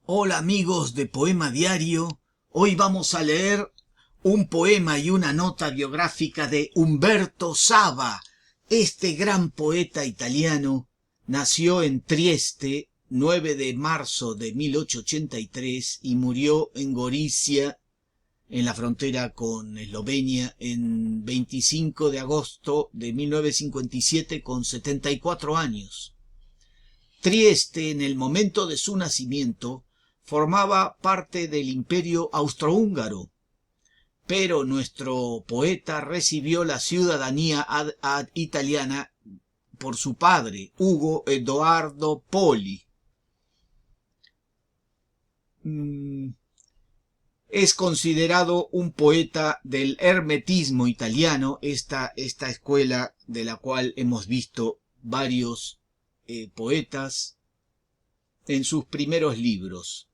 Hola amigos de Poema Diario, hoy vamos a leer un poema y una nota biográfica de Umberto Saba. Este gran poeta italiano nació en Trieste 9 de marzo de 1883 y murió en Gorizia, en la frontera con Eslovenia, en 25 de agosto de 1957 con 74 años. Trieste, en el momento de su nacimiento, formaba parte del Imperio Austrohúngaro, pero nuestro poeta recibió la ciudadanía italiana por su padre, Ugo Edoardo Poli. Es considerado un poeta del hermetismo italiano, esta escuela de la cual hemos visto varios poetas en sus primeros libros.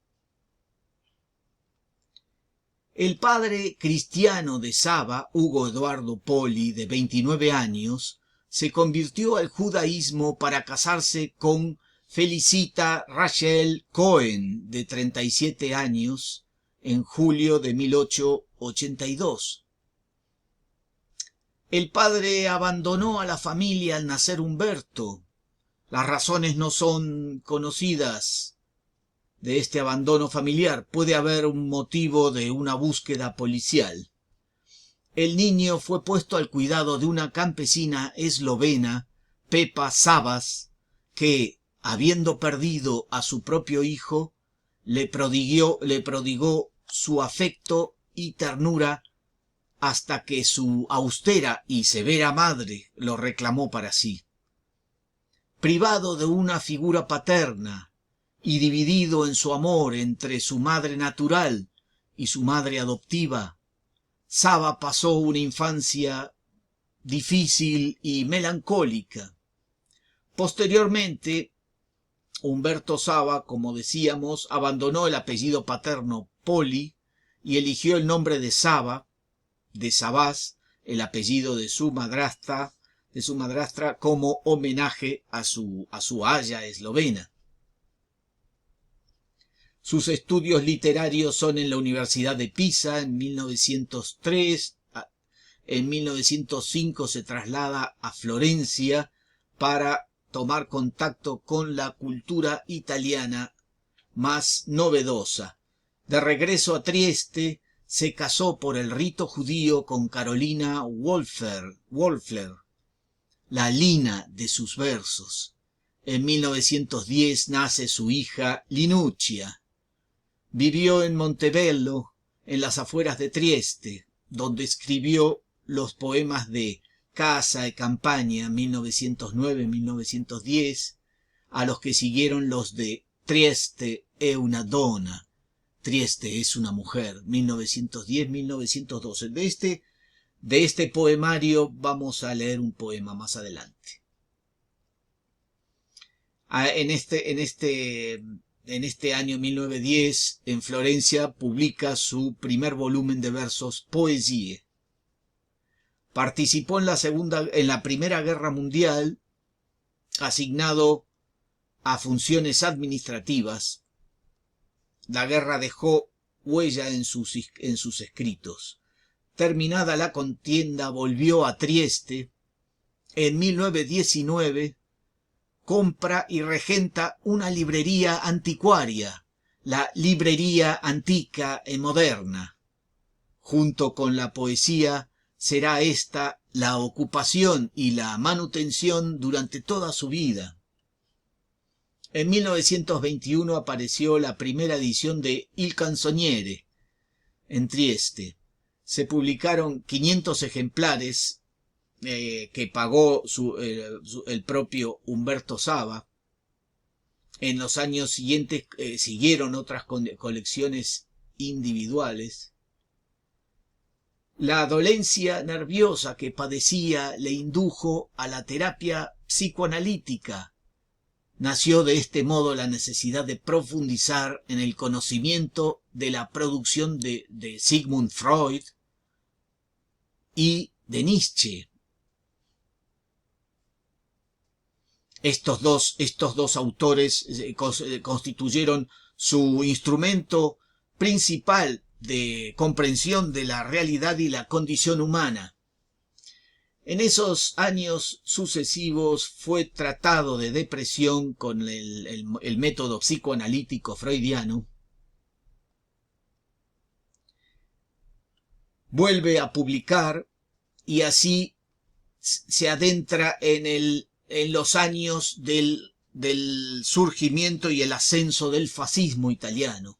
El padre cristiano de Saba, Ugo Edoardo Poli, de 29 años, se convirtió al judaísmo para casarse con Felicita Rachel Cohen, de 37 años, en julio de 1882. El padre abandonó a la familia al nacer Humberto. Las razones no son conocidas de este abandono familiar. Puede haber un motivo de una búsqueda policial. El niño fue puesto al cuidado de una campesina eslovena, Pepa Sabas, que, habiendo perdido a su propio hijo, le prodigó su afecto y ternura hasta que su austera y severa madre lo reclamó para sí. Privado de una figura paterna y dividido en su amor entre su madre natural y su madre adoptiva, Saba pasó una infancia difícil y melancólica. Posteriormente, Umberto Saba, como decíamos, abandonó el apellido paterno Poli y eligió el nombre de Saba, de Sabás, el apellido de su madrastra, como homenaje a su aya eslovena. Sus estudios literarios son en la Universidad de Pisa en 1903. En 1905 se traslada a Florencia para tomar contacto con la cultura italiana más novedosa. De regreso a Trieste, se casó por el rito judío con Carolina Wolfler, la Lina de sus versos. En 1910 nace su hija Linuccia. Vivió en Montebello, en las afueras de Trieste, donde escribió los poemas de Casa e Campagna 1909-1910, a los que siguieron los de Trieste è una donna, Trieste es una mujer, 1910-1912. De este poemario vamos a leer un poema más adelante. En este año 1910, en Florencia, publica su primer volumen de versos, Poesie. Participó en la Primera Guerra Mundial, asignado a funciones administrativas. La guerra dejó huella en sus escritos. Terminada la contienda, volvió a Trieste. En 1919 compra y regenta una librería anticuaria, la Librería Antica e Moderna. Junto con la poesía, será esta la ocupación y la manutención durante toda su vida. En 1921 apareció la primera edición de Il Canzoniere en Trieste. Se publicaron 500 ejemplares que pagó el propio Umberto Saba. En los años siguientes siguieron otras colecciones individuales. La dolencia nerviosa que padecía le indujo a la terapia psicoanalítica. Nació de este modo la necesidad de profundizar en el conocimiento de la producción de Sigmund Freud y de Nietzsche. Estos dos autores constituyeron su instrumento principal de comprensión de la realidad y la condición humana. En esos años sucesivos fue tratado de depresión con el método psicoanalítico freudiano. Vuelve a publicar y así se adentra en los años del surgimiento y el ascenso del fascismo italiano.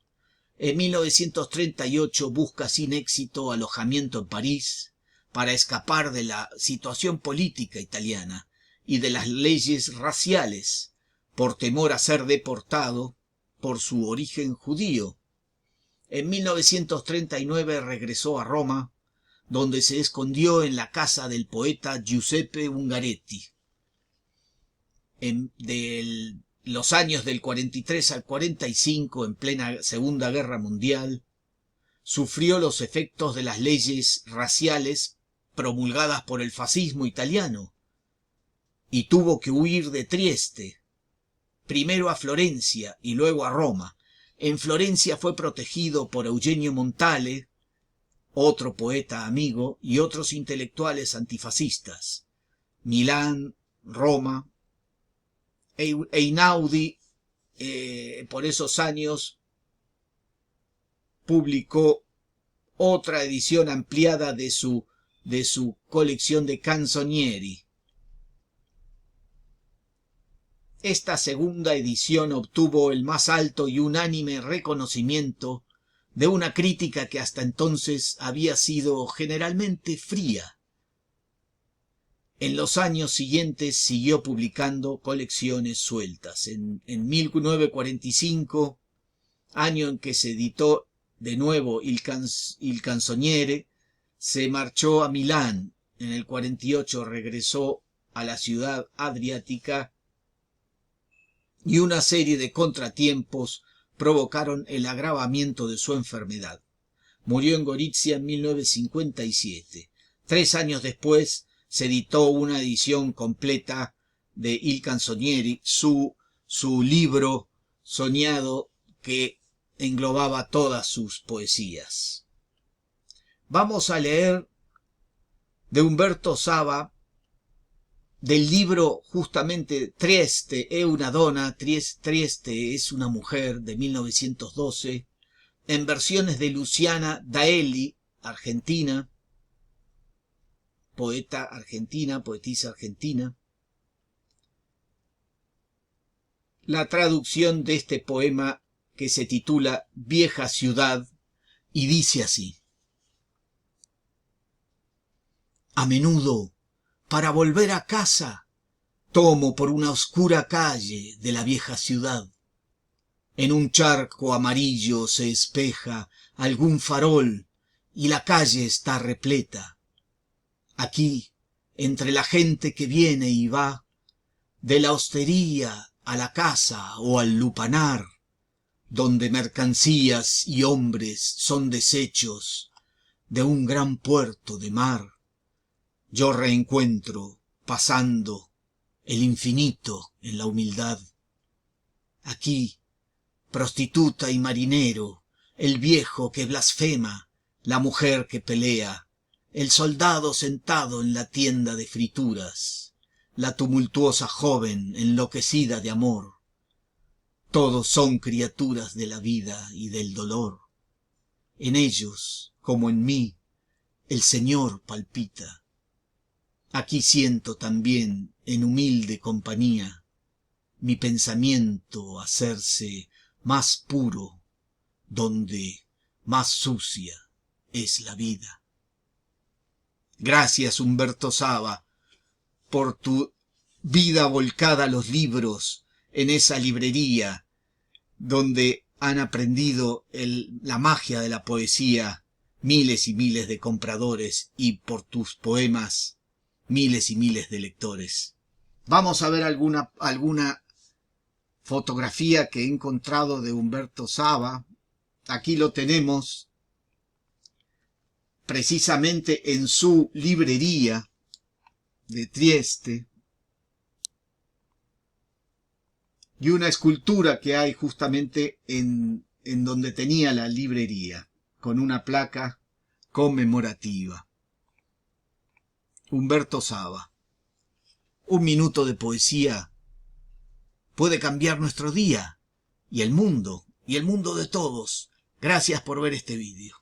En 1938 busca sin éxito alojamiento en París para escapar de la situación política italiana y de las leyes raciales, por temor a ser deportado por su origen judío. En 1939 regresó a Roma, donde se escondió en la casa del poeta Giuseppe Ungaretti. De los años del 43 al 45, en plena Segunda Guerra Mundial, sufrió los efectos de las leyes raciales promulgadas por el fascismo italiano y tuvo que huir de Trieste, primero a Florencia y luego a Roma. En Florencia fue protegido por Eugenio Montale, otro poeta amigo, y otros intelectuales antifascistas. Milán, Roma, Einaudi, por esos años, publicó otra edición ampliada de su colección de canzonieri. Esta segunda edición obtuvo el más alto y unánime reconocimiento de una crítica que hasta entonces había sido generalmente fría. En los años siguientes siguió publicando colecciones sueltas. En 1945, año en que se editó de nuevo Il Canzoniere, se marchó a Milán. En el 48 regresó a la ciudad adriática y una serie de contratiempos provocaron el agravamiento de su enfermedad. Murió en Gorizia en 1957. 3 años después se editó una edición completa de Il Canzonieri, su libro soñado que englobaba todas sus poesías. Vamos a leer de Umberto Saba, del libro justamente Trieste è una donna, Trieste es una mujer, de 1912, en versiones de Luciana Daeli, argentina, poeta argentina, poetisa argentina. La traducción de este poema, que se titula Vieja Ciudad, y dice así: a menudo, para volver a casa, tomo por una oscura calle de la vieja ciudad. En un charco amarillo se espeja algún farol y la calle está repleta. Aquí, entre la gente que viene y va, de la hostería a la casa o al lupanar, donde mercancías y hombres son desechos de un gran puerto de mar, yo reencuentro, pasando, el infinito en la humildad. Aquí, prostituta y marinero, el viejo que blasfema, la mujer que pelea, el soldado sentado en la tienda de frituras, la tumultuosa joven enloquecida de amor. Todos son criaturas de la vida y del dolor. En ellos, como en mí, el Señor palpita. Aquí siento también, en humilde compañía, mi pensamiento hacerse más puro, donde más sucia es la vida. Gracias, Umberto Saba, por tu vida volcada a los libros en esa librería donde han aprendido la magia de la poesía miles y miles de compradores, y por tus poemas miles y miles de lectores. Vamos a ver alguna fotografía que he encontrado de Umberto Saba. Aquí lo tenemos precisamente en su librería de Trieste. y una escultura que hay justamente en donde tenía la librería, con una placa conmemorativa. Humberto Saba. Un minuto de poesía puede cambiar nuestro día y el mundo de todos. Gracias por ver este vídeo.